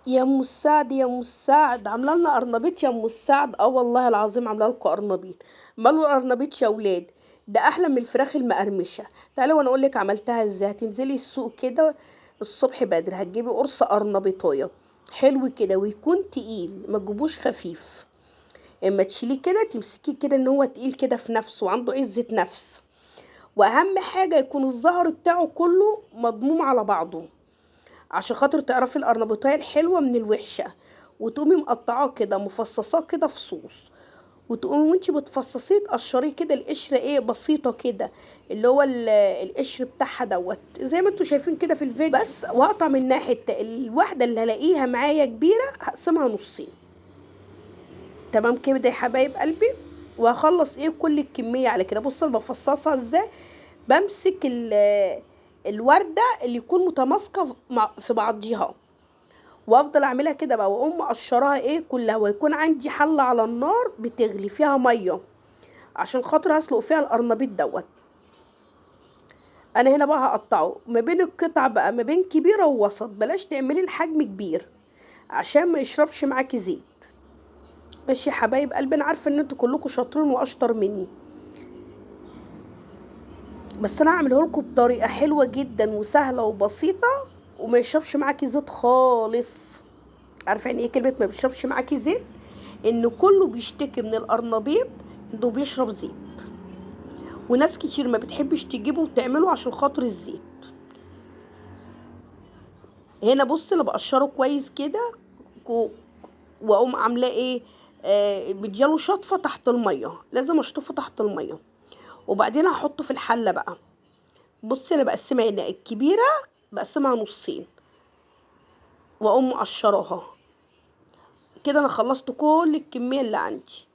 يا ام السعد يا ام السعد، عامله لنا قرنبيط يا ام السعد. اه والله العظيم عامله لكم قرنبيط. ماله القرنبيط يا ولاد؟ ده احلى من الفراخ المقرمشه. تعالوا وانا اقول لك عملتها ازاي. هتنزلي السوق كده الصبح بدري، هتجيبي قرص قرنبيطايه حلو كده ويكون تقيل، ما تجيبوش خفيف. اما تشيليه كده تمسكيه كده ان هو تقيل كده في نفسه وعنده عزه نفس. واهم حاجه يكون الزهر بتاعه كله مضموم على بعضه، عشان خاطر تعرفي القرنبيطية الحلوة من الوحشة. وتقومي مقطعاه كده مفصصاه كده في صوص، وتقومي وانتي بتفصصيه تقشريه كده القشرة ايه بسيطة كده، اللي هو القشر بتاعها دوت زي ما انتوا شايفين كده في الفيديو. بس واقطع من ناحية الواحدة اللي هلاقيها معايا كبيرة هقسمها نصين. تمام كده يا حبايب قلبي. وهخلص ايه كل الكمية على كده. بص انا بفصصها ازاي. بمسك الوردة اللي يكون متماسكة في بعضيها، وافضل اعملها كده بقى، واقوم مقشراها ايه كلها، ويكون عندي حله على النار بتغلي فيها ميه عشان خاطر هسلق فيها القرنبيط دوت. انا هنا بقى هقطعه ما بين القطع بقى، ما بين كبيره ووسط. بلاش تعملي الحجم كبير عشان ما يشربش معاكي زيت. ماشي يا حبايب قلبي، انا عارفه ان انتوا كلكم شاطرين واشطر مني، بس انا هعمله لكم بطريقه حلوه جدا وسهله وبسيطه، وما يشربش معاكي زيت خالص. عارفه يعني ايه كلمه ما بيشربش معاكي زيت؟ ان كله بيشتكي من القرنبيط انه بيشرب زيت، وناس كتير ما بتحبش تجيبه وتعمله عشان خاطر الزيت. هنا بص انا بقشره كويس كده، واقوم عاملاه ايه، مدياله شطفه تحت الميه، لازم اشطفه تحت الميه. وبعدين هحطه في الحله بقى. بصي انا بقسمها هنا الكبيره، بقسمها نصين واقوم مقشراها كده. انا خلصت كل الكميه اللي عندي.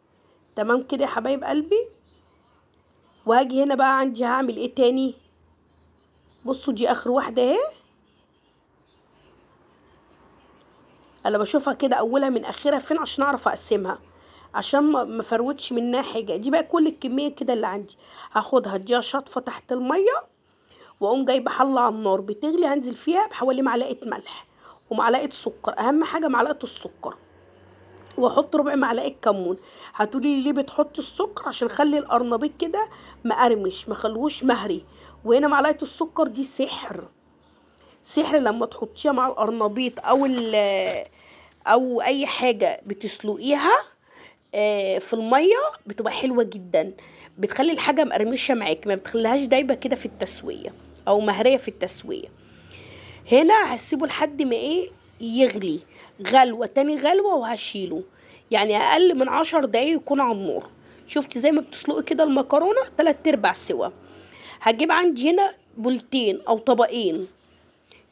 تمام كده يا حبايب قلبي. وهاجي هنا بقى عندي هعمل ايه تاني. بصوا دي اخر واحده اهي. انا بشوفها كده اولها من اخرها فين عشان اعرف اقسمها، عشان ما فروتش منها حاجه. دي بقى كل الكميه كده اللي عندي. هاخدها اديها شطفه تحت الميه، واقوم جايبه حله على النار بتغلي، هنزل فيها بحوالي معلقه ملح ومعلقه سكر، اهم حاجه معلقه السكر. واحط ربع معلقه كمون. هتقولي لي ليه بتحطي السكر؟ عشان خلي القرنبيط كده مقرمش، ما خلوش مهري. وهنا معلقه السكر دي سحر. سحر لما تحطيها مع القرنبيط او اي حاجه بتسلقيها في الميه، بتبقى حلوه جدا. بتخلي الحاجه مقرمشه معاك، ما بتخليهاش دايبه كده في التسويه او مهريه في التسويه. هنا هسيبه لحد ما ايه يغلي غلوه تاني غلوه، وهشيله يعني اقل من 10 دقايق يكون على النار. شفتي زي ما بتسلقي كده المكرونه 3/4 سوا. هجيب عندي هنا بولتين او طبقين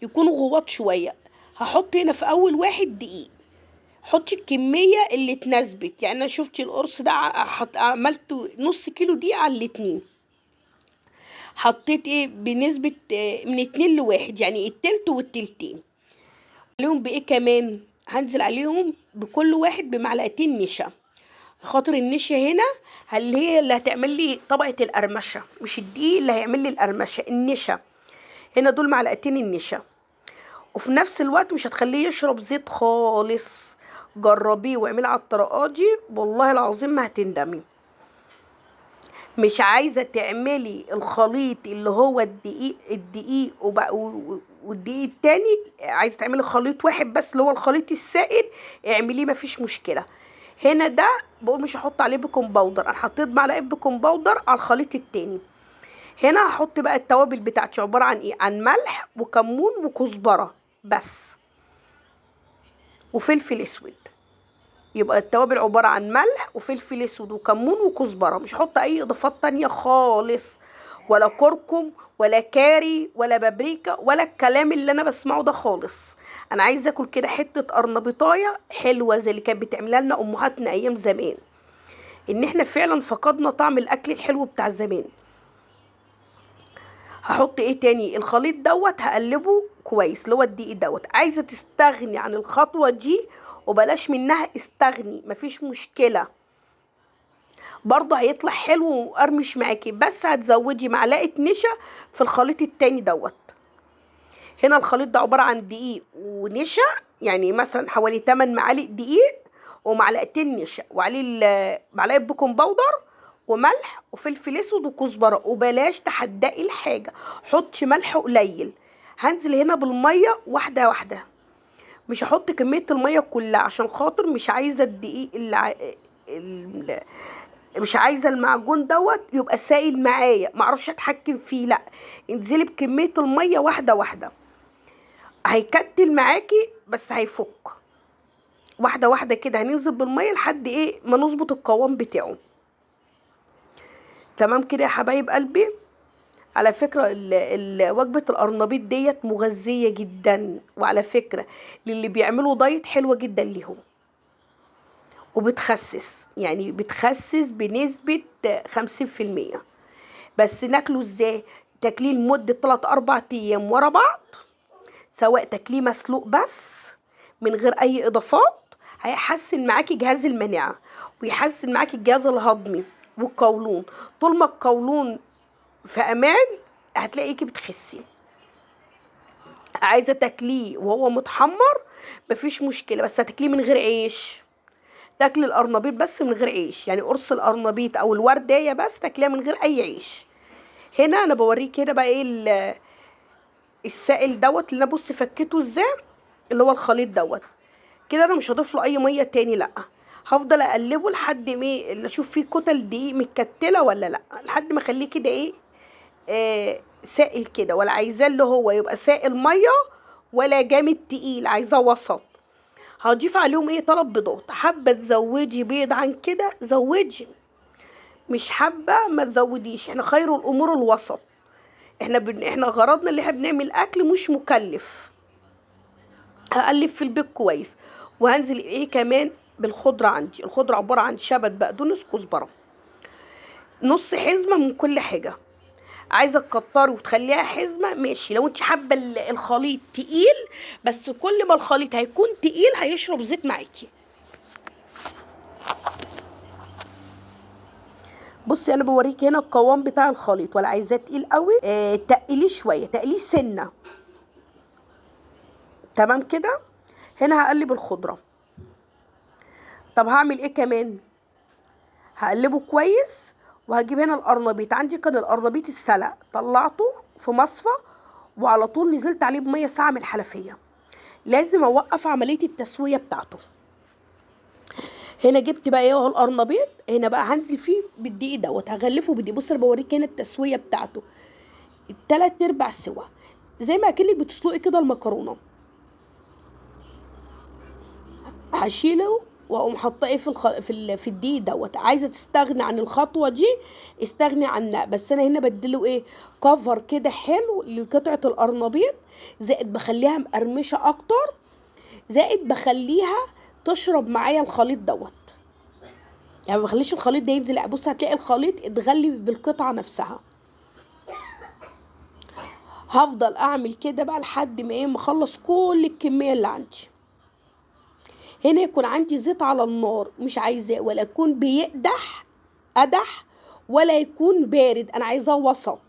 يكونوا غواط شويه. هحط هنا في اول واحد دقيق. حطي الكمية اللي تناسبك. يعني انا شفتي القرص ده عملته نص كيلو دقيق على الاتنين. حطيت ايه بنسبة من 2 ل1، يعني التلت والتلتين. عليهم بايه كمان؟ هنزل عليهم بكل واحد بمعلقتين نشا. خاطر النشا هنا هي اللي هتعمل لي طبقة القرمشة، مش الدقيق اللي هيعمل لي القرمشة، النشا. هنا دول معلقتين النشا. وفي نفس الوقت مش هتخليه يشرب زيت خالص. جربيه واعملي على الطريقه دي والله العظيم ما هتندمي. مش عايزه تعملي الخليط اللي هو الدقيق والدقيق التاني، عايزه تعملي خليط واحد بس اللي هو الخليط السائل، اعمليه مفيش مشكله. هنا ده بقول مش هحط عليه بيكنج باودر، انا حطيت معلقه بيكنج باودر على الخليط التاني. هنا هحط بقى التوابل بتاعتي عباره عن ايه، عن ملح وكمون وكزبره بس، وفلفل اسود. يبقى التوابل عبارة عن ملح وفلفل اسود وكمون وكزبرة، مش هحط اي اضافات تانية خالص، ولا كركم ولا كاري ولا بابريكا ولا الكلام اللي انا بسمعه ده خالص. انا عايزه اكل كده حته قرنبيطايه حلوه زي اللي كانت بتعملها لنا امهاتنا ايام زمان. ان احنا فعلا فقدنا طعم الاكل الحلو بتاع زمان. هحط ايه تاني، الخليط دوت هقلبه كويس اللي هو الدقيق دوت. عايزه تستغني عن الخطوه دي وبلاش منها استغني، مفيش مشكله، برضه هيطلع حلو وقرمش معاكي، بس هتزودي معلقه نشا في الخليط التاني دوت. هنا الخليط ده عباره عن دقيق ونشا يعني مثلا حوالي 8 معالق دقيق ومعلقتين نشا، وعليه معلقه بيكنج باودر وملح وفلفل اسود وكزبره. وبلاش تحدقي الحاجه، حطي ملح قليل. هنزل هنا بالميه واحده واحده، مش هحط كميه الميه كلها عشان خاطر مش عايزه الدقيق ال- مش عايزه المعجون دوت يبقى سائل معايا معرفش اتحكم فيه. لا، انزلي بكميه الميه واحده واحده، هيكتل معاكي بس هيفك واحده واحده كده. هننزل بالميه لحد ايه ما نظبط القوام بتاعه. تمام كده يا حبايب قلبي. على فكرة وجبة القرنبيط ديت مغذية جدا، وعلى فكرة للي بيعملوا دايت حلوة جدا ليهم، وبتخسس، يعني بتخسس بنسبة 50%. بس ناكله ازاي؟ تاكليه لمدة 3-4 أيام ورا بعض، سواء تاكليه مسلوق بس من غير أي إضافات، هيحسن معاكي جهاز المناعة ويحسن معاكي الجهاز الهضمي والقولون. طول ما القولون في أمان هتلاقيكي بتخسي. عايزة تاكليه وهو متحمر مفيش مشكلة، بس هتاكليه من غير عيش. تاكلي القرنبيط بس من غير عيش، يعني قرص القرنبيط او الوردية بس تاكليها من غير اي عيش. هنا انا بوريك هنا بقى ايه السائل دوت اللي انا بص فكيته ازاي، اللي هو الخليط دوت. كده انا مش هضيف له اي ميه تاني، لا، هفضل اقلبه لحد ما اشوف فيه كتل دقيق متكتله ولا لا، لحد ما اخليه كده ايه سائل كده. ولا عايزاه اللي هو يبقى سائل ميه ولا جامد تقيل، عايزاه وسط. هضيف عليهم ايه 3 بيضات. حابه تزودي بيض عن كده زودي، مش حابه ما تزوديش. احنا خير الامور الوسط. احنا غرضنا اللي احنا بنعمل اكل مش مكلف. هقلب في البيض كويس، وهنزل ايه كمان بالخضره. عندي الخضره عباره عن شبت، بقدونس، كزبره، نص حزمه من كل حاجه. عايزه تكتري وتخليها حزمه ماشي، لو انت حابه الخليط تقيل. بس كل ما الخليط هيكون تقيل هيشرب زيت معاكي. بصي انا بوريكي هنا القوام بتاع الخليط. ولا عايزاه تقيل قوي، تقليه شويه، تقليه سنه. تمام كده. هنا هقلب الخضره. طب هعمل ايه كمان؟ هقلبه كويس، وهجيب هنا القرنبيط. عندي كان القرنبيط السلق، طلعته في مصفى وعلى طول نزلت عليه بميه ساقعه من الحنفيه. لازم اوقف عمليه التسويه بتاعته. هنا جبت بقى ايه اهو القرنبيط. هنا بقى هنزل فيه بالدقيق دوت، هغلفه بالدقيق. بص انا بوريك هنا التسويه بتاعته، 3/4 سوا، زي ما اكنك بتسلقي كده المكرونه. هشيله واقوم حاطاه ايه في الدقيق دوت. عايزه تستغني عن الخطوه دي استغني عنها، بس انا هنا بديله ايه كفر كده حلو لقطعه القرنبيط. زائد بخليها مقرمشه اكتر، زائد بخليها تشرب معايا الخليط دوت. يعني ما بخليش الخليط ده ينزل. بص هتلاقي الخليط اتغلف بالقطعه نفسها. هفضل اعمل كده بقى لحد ما ايه ما اخلص كل الكميه اللي عندي. هنا يكون عندي زيت على النار، مش عايزاه ولا يكون قدح ولا يكون بارد، انا عايزاه وسط.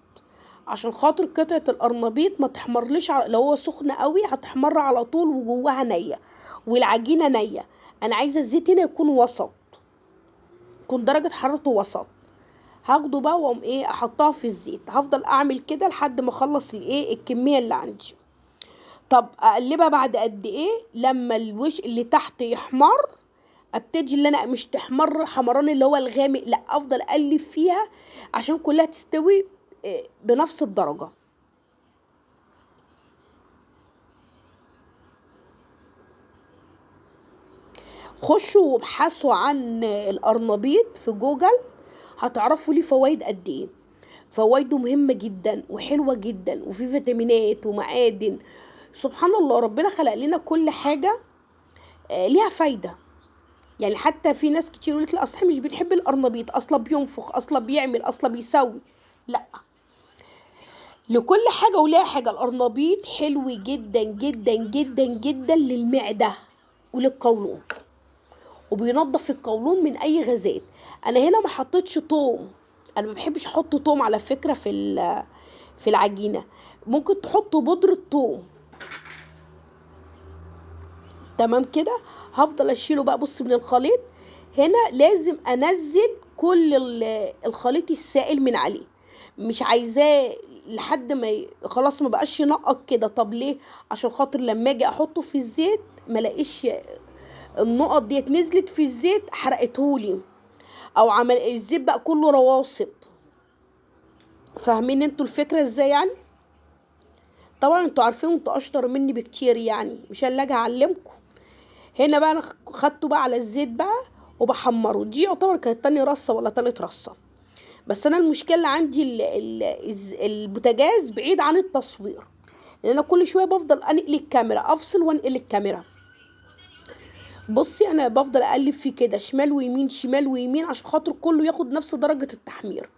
عشان خاطر قطعه القرنبيط ما تحمرليش لو هو سخن قوي هتحمر على طول وجواها نيه والعجينه نيه. انا عايزه الزيت هنا يكون وسط، يكون درجه حرارته وسط. هاخده بقى واقوم ايه احطها في الزيت. هفضل اعمل كده لحد ما اخلص الايه الكميه اللي عندي. طب اقلبها بعد قد ايه؟ لما الوش اللي تحت يحمر ابتدي اللي انا مش تحمر حمران اللي هو الغامق، لا، افضل اقلب فيها عشان كلها تستوي بنفس الدرجه. خشوا وابحثوا عن القرنبيط في جوجل، هتعرفوا ليه فوائد قد ايه. فوائده مهمه جدا وحلوه جدا، وفي فيتامينات ومعادن. سبحان الله، ربنا خلق لنا كل حاجه ليها فايده. يعني حتى في ناس كتير يقولك لا اصل احنا مش بنحب القرنبيط، اصلا بينفخ، اصلا بيعمل، اصلا بيسوي. لا، لكل حاجه وليها حاجه. القرنبيط حلو جدا جدا جدا جدا للمعده وللقولون، وبينظف القولون من اي غازات. انا هنا ما حطيتش توم، انا ما بحبش احط توم على فكره في العجينه. ممكن تحطوا بودره توم. تمام كده. هفضل اشيله بقى، بص من الخليط. هنا لازم انزل كل الخليط السائل من عليه، مش عايزاه لحد ما خلاص ما بقاش ينقط كده. طب ليه؟ عشان خاطر لما اجي احطه في الزيت ما الاقيش النقط ديت نزلت في الزيت حرقتهولي، او عمل الزيت بقى كله رواسب. فاهمين انتوا الفكره ازاي يعني؟ طبعا انتوا عارفين، انتوا اشطر مني بكتير يعني، مش اللي اجي اعلمكم. هنا بقى انا خدته بقى على الزيت بقى وبحمره. دي يعتبر كانت تاني رصه ولا تالت رصه. بس انا المشكله اللي عندي البوتاجاز بعيد عن التصوير، لان انا كل شويه بفضل انقل الكاميرا، افصل وانقل الكاميرا. بصي انا بفضل اقلب فيه كده شمال ويمين شمال ويمين عشان خاطر كله ياخد نفس درجه التحمير.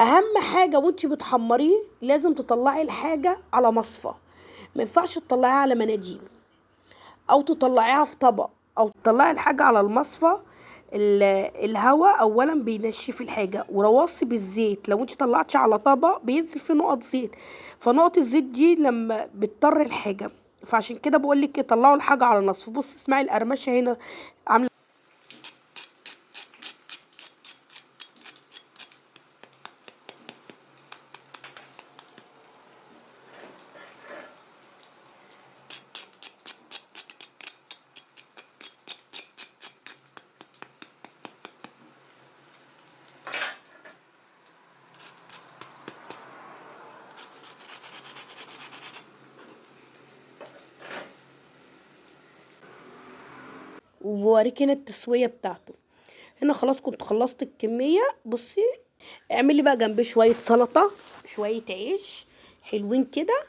اهم حاجه وانتي بتحمريه لازم تطلعي الحاجه على مصفى، ما ينفعش تطلعيها على مناديل او تطلعيها في طبق، او تطلعي الحاجه على المصفى. الهواء اولا بينشف الحاجه، ورواسب الزيت لو انت طلعتي على طبق بينزل فيه نقط زيت، فنقط الزيت دي لما بتطر الحاجه. فعشان كده بقول لك طلعوا الحاجه على نصف. بص اسمعي القرمشه هنا عامله. وبوريك هنا التسويه بتاعته. هنا خلاص كنت خلصت الكميه. بصي اعملي بقى جنبيه شويه سلطه، شويه عيش حلوين كده،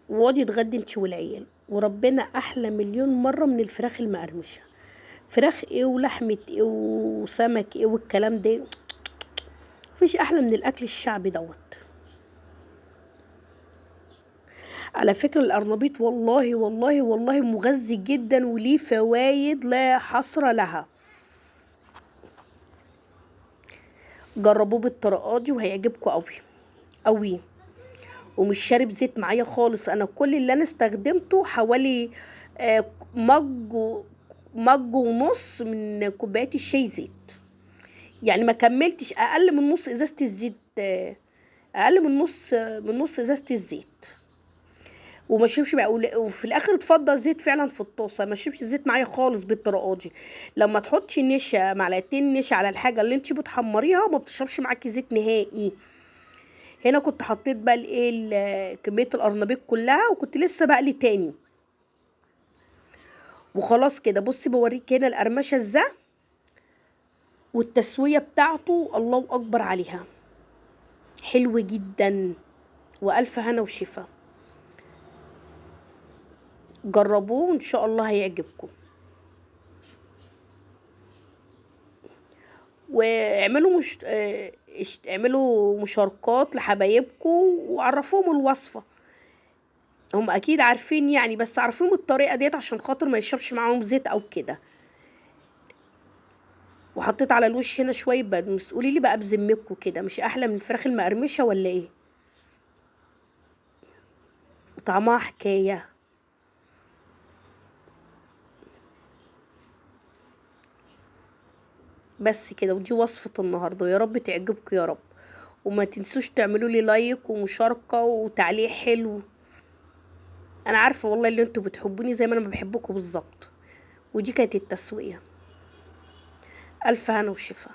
واقعدي اتغدي انتي والعيال. وربنا احلى مليون مره من الفراخ المقرمشه. فراخ ايه ولحمه ايه وسمك ايه والكلام ده، مفيش احلى من الاكل الشعبي دوت. على فكره القرنبيط والله والله والله مغذي جدا وليه فوايد لا حصر لها. جربوه بالطريقه دي وهيعجبكم قوي قوي. ومش شارب زيت معايا خالص. انا كل اللي انا استخدمته حوالي مج مج ونص من كوبايات الشاي زيت. يعني ما كملتش، اقل من نص ازازه الزيت، اقل من نص ازازه الزيت. وما اشربش بقى، وفي الاخر اتفضل زيت فعلا في الطاسه. ما اشربش زيت معايا خالص بالطريقه دي. لما تحطي نشا، معلقتين نشا على الحاجه اللي انت بتحمريها ما بتشربش معاكي زيت نهائي. هنا كنت حطيت بقى كميه القرنبيط كلها، وكنت لسه بقلي تاني. وخلاص كده. بصي بوريك هنا القرمشه ازاي، والتسويه بتاعته الله اكبر عليها، حلو جدا. والف هنا وشفا. جربوه وان شاء الله هيعجبكم. واعملوا اعملوا مشاركات لحبايبكم وعرفوهم الوصفة. هم اكيد عارفين يعني، بس عارفين الطريقة ديت عشان خاطر ما يشربش معاهم زيت او كده. وحطيت على الوش هنا شوية بقدونس. قولي لي بقى بذمتكم كده مش احلى من الفراخ المقرمشة ولا ايه؟ طعمها حكاية. بس كده. ودي وصفة النهاردة، يا رب تعجبكم يا رب. وما تنسوش تعملوا لي لايك ومشاركة وتعليق حلو. انا عارفة والله اللي انتوا بتحبوني زي ما انا بحبكم بالظبط. ودي كانت التسوية. الف هنا وشفا.